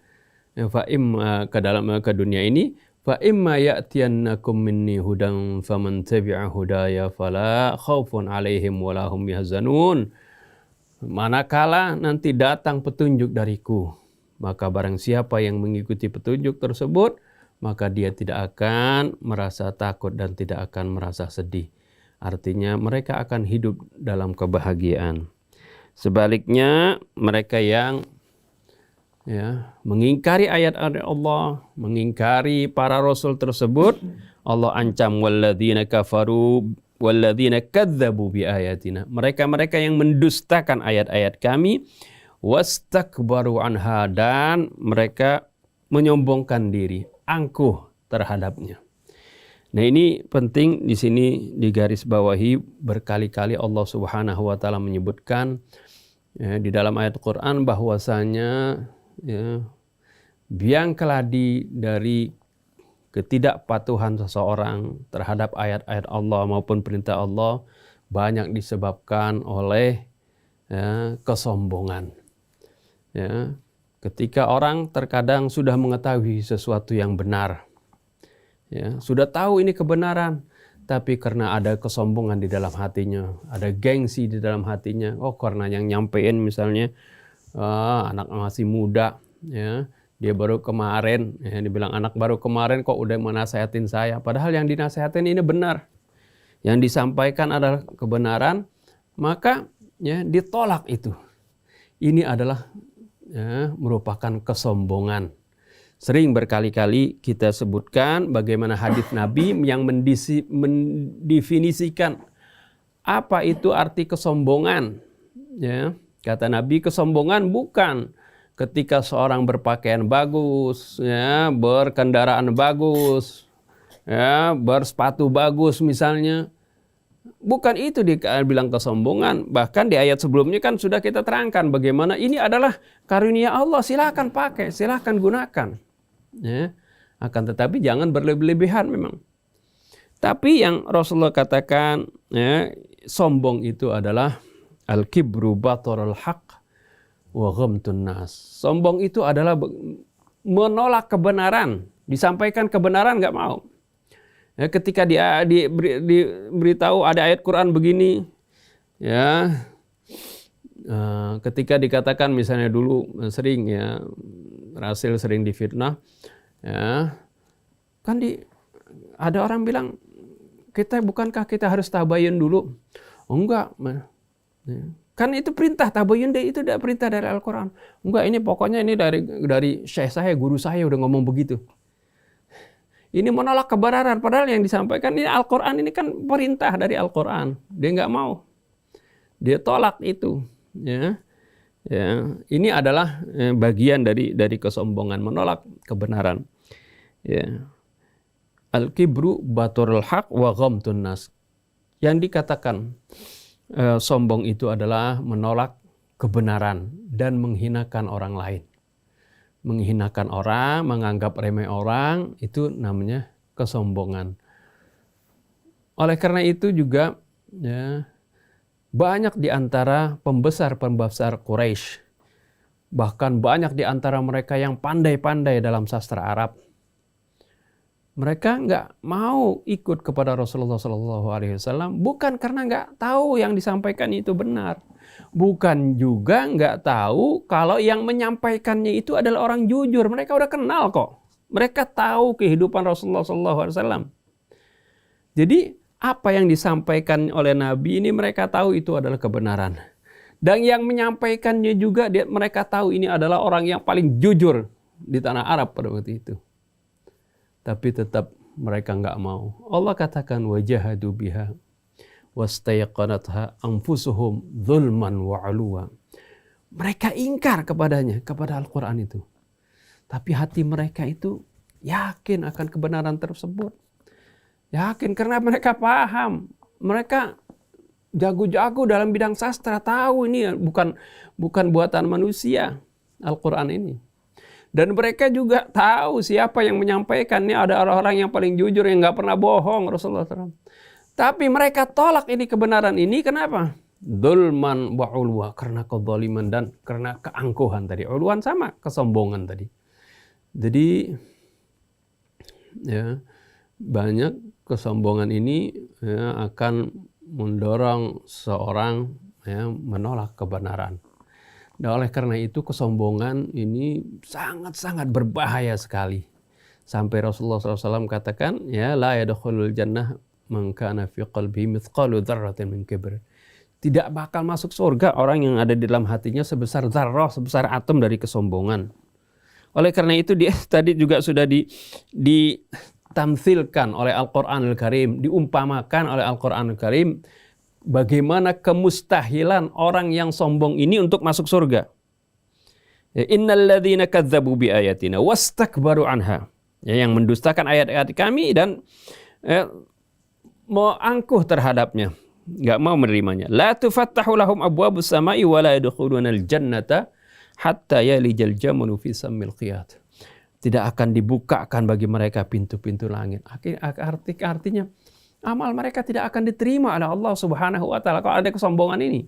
ya, ke dunia ini, fa imma ya'tiyannakum minni hudan faman tabi'a hudaya fala khaufun alaihim wala hum yahzanun. Manakala nanti datang petunjuk dariku, maka barang siapa yang mengikuti petunjuk tersebut, maka dia tidak akan merasa takut dan tidak akan merasa sedih. Artinya mereka akan hidup dalam kebahagiaan. Sebaliknya mereka yang mengingkari ayat-ayat Allah, mengingkari para rasul tersebut, Allah ancam walladzina kafaru walladzina kadzdzabu biayatina. Mereka-mereka yang mendustakan ayat-ayat kami, wastakbaru anha, dan mereka menyombongkan diri, angkuh terhadapnya. Nah, ini penting di sini digarisbawahi, berkali-kali Allah Subhanahu wa taala menyebutkan di dalam ayat Quran bahwasanya biang keladi dari ketidakpatuhan seseorang terhadap ayat-ayat Allah maupun perintah Allah banyak disebabkan oleh kesombongan. Ya, ketika orang terkadang sudah mengetahui sesuatu yang benar, ya, sudah tahu ini kebenaran, tapi karena ada kesombongan di dalam hatinya, ada gengsi di dalam hatinya, karena yang nyampein misalnya anak masih muda, ya, dia baru kemarin, ya, dibilang anak baru kemarin kok udah menasehatin saya, padahal yang dinasehatin ini benar, yang disampaikan adalah kebenaran, maka ya ditolak itu. Ini adalah merupakan kesombongan. Sering berkali-kali kita sebutkan bagaimana hadis Nabi yang mendefinisikan apa itu arti kesombongan. Ya, kata Nabi, kesombongan bukan ketika seorang berpakaian bagus, ya, berkendaraan bagus, ya, bersepatu bagus misalnya, Bukan itu dibilang kesombongan. Bahkan di ayat sebelumnya kan sudah kita terangkan bagaimana ini adalah karunia Allah. Silakan pakai, silakan gunakan. Ya. Akan tetapi jangan berlebih-lebihan memang. Tapi yang Rasulullah katakan, ya, sombong itu adalah al-kibru batarul haq wa ghamtun nas. Sombong itu adalah menolak kebenaran. Disampaikan kebenaran nggak mau. Ya, ketika diberitahu ada ayat Quran begini, ya, ketika dikatakan misalnya dulu sering ya, Rasul sering difitnah, ya, kan ada orang bilang bukankah kita harus tabayun dulu? Oh, enggak, ya. Kan itu perintah tabayun itu udah perintah dari Al-Quran. Enggak, ini pokoknya ini dari syekh saya, guru saya udah ngomong begitu. Ini menolak kebenaran, padahal yang disampaikan ini Al-Quran, ini kan perintah dari Al-Quran. Dia nggak mau, dia tolak itu. Ya, ya. Ini adalah bagian dari kesombongan, menolak kebenaran. Ya. Al-kibru baturul haq wa ghamtun nas. Yang dikatakan sombong itu adalah menolak kebenaran dan menghinakan orang lain. Menghinakan orang, menganggap remeh orang, itu namanya kesombongan. Oleh karena itu juga, ya, banyak di antara pembesar-pembesar Quraisy, bahkan banyak di antara mereka yang pandai-pandai dalam sastra Arab, mereka nggak mau ikut kepada Rasulullah SAW, bukan karena nggak tahu yang disampaikan itu benar. Bukan juga nggak tahu kalau yang menyampaikannya itu adalah orang jujur. Mereka udah kenal kok. Mereka tahu kehidupan Rasulullah SAW. Jadi apa yang disampaikan oleh Nabi ini mereka tahu itu adalah kebenaran. Dan yang menyampaikannya juga mereka tahu ini adalah orang yang paling jujur di tanah Arab pada waktu itu. Tapi tetap mereka nggak mau. Allah katakan wajahadu biha wastayqanatha anfusuhum zulman wa 'uluwa. Mereka ingkar kepadanya, kepada Al-Quran itu. Tapi hati mereka itu yakin akan kebenaran tersebut. Yakin karena mereka paham. Mereka jago-jago dalam bidang sastra, tahu ini bukan buatan manusia Al-Quran ini. Dan mereka juga tahu siapa yang menyampaikan. Ini ada orang-orang yang paling jujur, yang nggak pernah bohong, Rasulullah SAW. Tapi mereka tolak ini kebenaran ini, kenapa? Dzulman wa 'ulwa, karena kezaliman dan karena keangkuhan tadi. Uluan sama kesombongan tadi. Jadi ya, banyak kesombongan ini ya, akan mendorong seorang ya, menolak kebenaran. Dan oleh karena itu kesombongan ini sangat-sangat berbahaya sekali. Sampai Rasulullah SAW katakan, ya la yadkhulul jannah man kana fi qalbihi mithqalu dzarratin min kibr. Tidak bakal masuk surga orang yang ada di dalam hatinya sebesar zarrah, sebesar atom dari kesombongan. Oleh karena itu dia tadi juga sudah ditamtsilkan oleh Al-Qur'anul Karim, diumpamakan oleh Al-Qur'anul Karim bagaimana kemustahilan orang yang sombong ini untuk masuk surga. Innal ladzina kadzdzabu bi ayatina wastakbaru anha. Ya, yang mendustakan ayat-ayat kami dan mau angkuh terhadapnya, nggak mau menerimanya. La tufattahu lahum abwabus samai wa la yadkhulunal jannata hatta yalijal jamalu fi sammil qiyat. Tidak akan dibukakan bagi mereka pintu-pintu langit. Artinya amal mereka tidak akan diterima oleh Allah Subhanahu wa taala kalau ada kesombongan ini.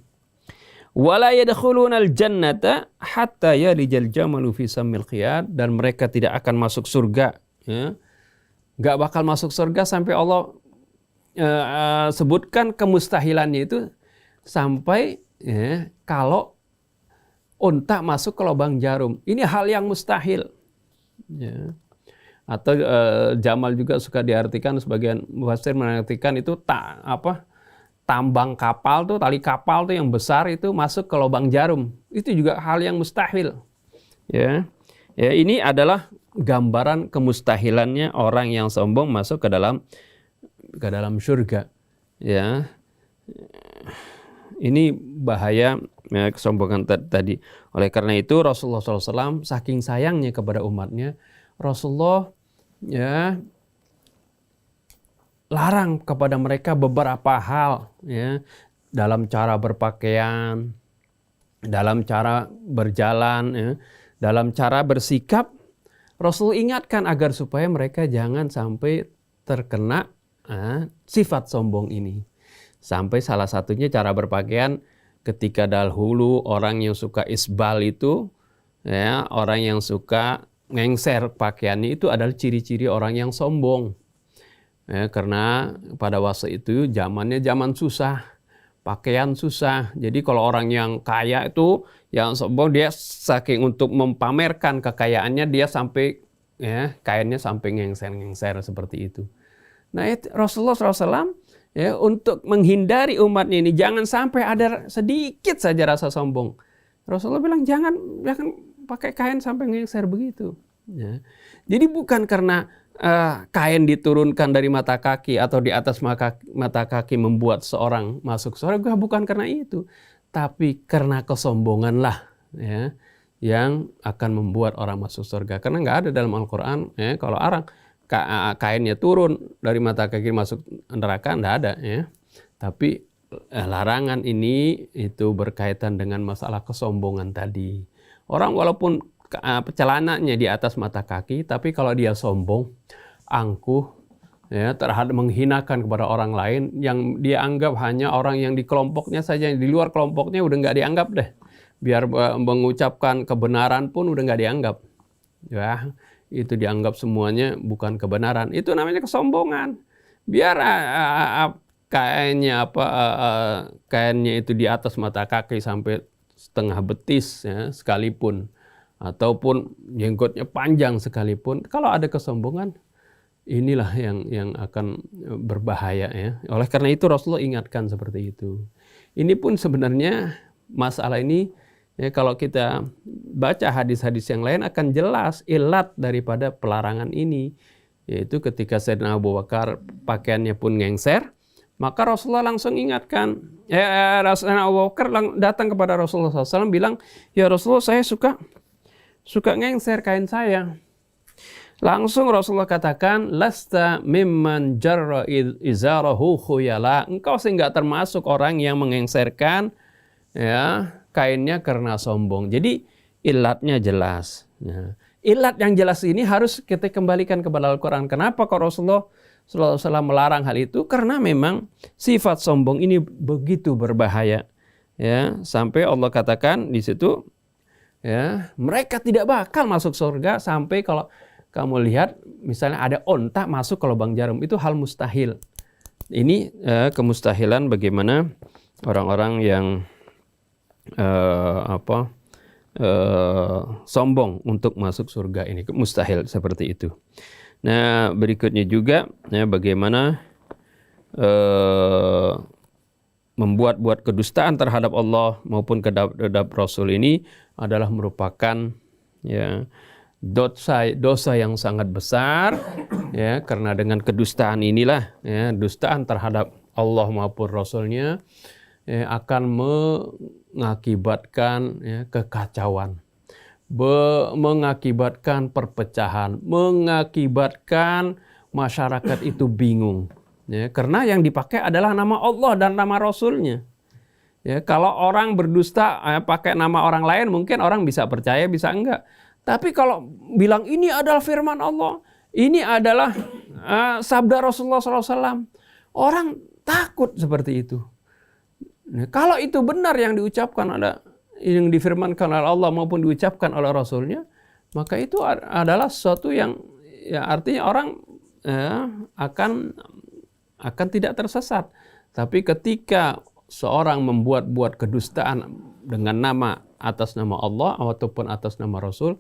Wa la yadkhulunal jannata hatta yalijal jamalu fi sammil qiyat, dan mereka tidak akan masuk surga, ya. Nggak bakal masuk surga sampai Allah sebutkan kemustahilannya itu sampai ya, kalau unta masuk ke lubang jarum. Ini hal yang mustahil. Ya. Atau Jamal juga suka diartikan, sebagian mufassir menartikan itu tambang kapal tuh, tali kapal tuh yang besar itu masuk ke lubang jarum. Itu juga hal yang mustahil. Ya. Ya, ini adalah gambaran kemustahilannya orang yang sombong masuk ke dalam surga. Ya, ini bahaya ya, kesombongan tadi. Oleh karena itu Rasulullah SAW saking sayangnya kepada umatnya, Rasulullah ya larang kepada mereka beberapa hal, ya, dalam cara berpakaian, dalam cara berjalan, ya, dalam cara bersikap. Rasul ingatkan agar supaya mereka jangan sampai terkena sifat sombong ini. Sampai salah satunya cara berpakaian, ketika dahulu orang yang suka isbal itu, ya, orang yang suka ngengser pakaiannya itu adalah ciri-ciri orang yang sombong. Ya, karena pada waktu itu zamannya zaman susah, pakaian susah. Jadi kalau orang yang kaya itu yang sombong, dia saking untuk mempamerkan kekayaannya, dia sampai, ya, kainnya sampai ngengser-ngengser seperti itu. Nah, Rasulullah SAW, ya, untuk menghindari umatnya ini jangan sampai ada sedikit saja rasa sombong, Rasulullah bilang jangan pakai kain sampai ngengser begitu. Ya. Jadi bukan karena kain diturunkan dari mata kaki atau di atas mata kaki membuat seorang masuk surga, bukan karena itu, tapi karena kesombongan lah, ya, yang akan membuat orang masuk surga. Karena nggak ada dalam Al-Quran, ya, kalau orang kainnya turun dari mata kaki masuk neraka, nggak ada, ya. Tapi larangan ini itu berkaitan dengan masalah kesombongan tadi. Orang walaupun celananya di atas mata kaki, tapi kalau dia sombong, angkuh, ya, terhadap menghinakan kepada orang lain, yang dia anggap hanya orang yang di kelompoknya saja, di luar kelompoknya udah nggak dianggap deh. Biar mengucapkan kebenaran pun udah nggak dianggap, ya, itu dianggap semuanya bukan kebenaran. Itu namanya kesombongan. Biar kainnya itu di atas mata kaki sampai setengah betis, ya, sekalipun, ataupun jenggotnya panjang sekalipun, kalau ada kesombongan, inilah yang akan berbahaya, ya. Oleh karena itu Rasulullah ingatkan seperti itu. Ini pun sebenarnya masalah ini, ya, kalau kita baca hadis-hadis yang lain akan jelas ilat daripada pelarangan ini, yaitu ketika Sayyidina Abu Bakar pakaiannya pun ngengser, maka Rasulullah langsung ingatkan. Rasulullah Abu Bakar datang kepada Rasulullah SAW bilang, ya Rasulullah, saya suka ngengser kain saya. Langsung Rasulullah katakan, lasta mimman jarra izarahu khuyala. Engkau sih nggak termasuk orang yang mengengserkan, ya, kainnya karena sombong. Jadi ilatnya jelas. Ya. Ilat yang jelas ini harus kita kembalikan kepada Al-Quran. Kenapa kok Rasulullah SAW melarang hal itu? Karena memang sifat sombong ini begitu berbahaya. Ya, sampai Allah katakan di situ, ya, mereka tidak bakal masuk surga sampai kalau kamu lihat misalnya ada onta masuk ke lubang jarum, itu hal mustahil. Ini kemustahilan bagaimana orang-orang yang sombong untuk masuk surga ini, mustahil seperti itu. Nah, berikutnya juga, ya, bagaimana membuat kedustaan terhadap Allah maupun terhadap Rasul ini adalah merupakan, ya, dosa yang sangat besar, ya, karena dengan kedustaan inilah, ya, dustaan terhadap Allah maupun Rasulnya, ya, akan mengakibatkan, ya, kekacauan, mengakibatkan perpecahan, mengakibatkan masyarakat itu bingung, ya, karena yang dipakai adalah nama Allah dan nama Rasulnya. Ya, kalau orang berdusta pakai nama orang lain, mungkin orang bisa percaya, bisa enggak. Tapi kalau bilang ini adalah firman Allah, ini adalah sabda Rasulullah SAW, orang takut seperti itu. Nah, kalau itu benar yang diucapkan, yang difirmankan oleh Allah maupun diucapkan oleh Rasulnya, maka itu adalah sesuatu yang, ya, artinya orang akan tidak tersesat. Tapi ketika seorang membuat kedustaan dengan nama atas nama Allah ataupun atas nama Rasul,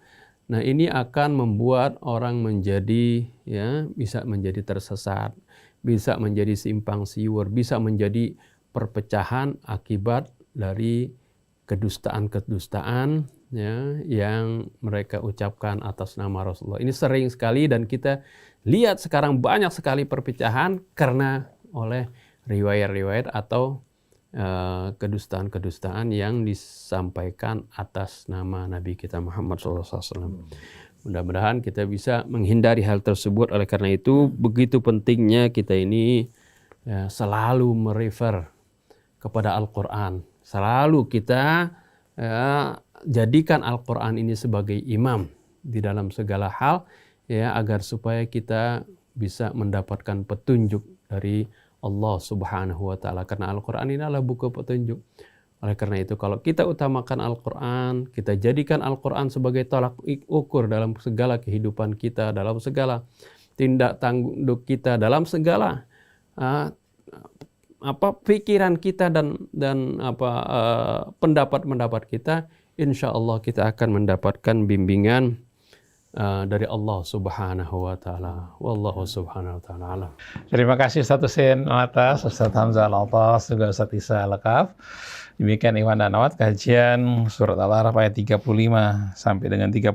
nah ini akan membuat orang menjadi, ya, bisa menjadi tersesat, bisa menjadi simpang siur, bisa menjadi perpecahan akibat dari kedustaan, ya, yang mereka ucapkan atas nama Rasulullah. Ini sering sekali dan kita lihat sekarang banyak sekali perpecahan karena oleh riwayat-riwayat atau kedustaan-kedustaan yang disampaikan atas nama Nabi kita Muhammad SAW. Mudah-mudahan kita bisa menghindari hal tersebut. Oleh karena itu begitu pentingnya kita ini selalu merefer kepada Al-Quran. Selalu kita jadikan Al-Quran ini sebagai imam di dalam segala hal, ya, agar supaya kita bisa mendapatkan petunjuk dari Allah Subhanahu wa Ta'ala. Karena Al-Quran ini adalah buku petunjuk. Oleh karena itu, kalau kita utamakan Al-Quran, kita jadikan Al-Quran sebagai tolak ukur dalam segala kehidupan kita, dalam segala tindak tanduk kita, dalam segala pikiran kita dan pendapat kita, insya Allah kita akan mendapatkan bimbingan dari Allah Subhanahu wa Ta'ala. Wallahu Subhanahu wa Ta'ala alam. Terima kasih Ustaz Husein Alatas, Ustaz Hamzah Alatas, juga Ustaz Isa Alakaf. Demikian Ikhwan dan Akhwat kajian surat Al-A'raf ayat 35 sampai dengan 37.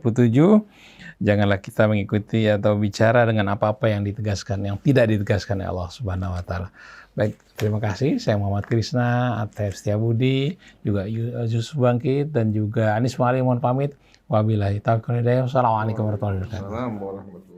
Janganlah kita mengikuti atau bicara dengan apa-apa yang ditegaskan, yang tidak ditegaskan oleh Allah Subhanahu wa Ta'ala. Baik, terima kasih. Saya Muhammad Krisna, Atef Setiabudi, juga Yusuf Bangkit, dan juga Anis Mali mohon pamit. Wabillahi taufiq wal hidayah. Wassalamualaikum warahmatullahi wabarakatuh.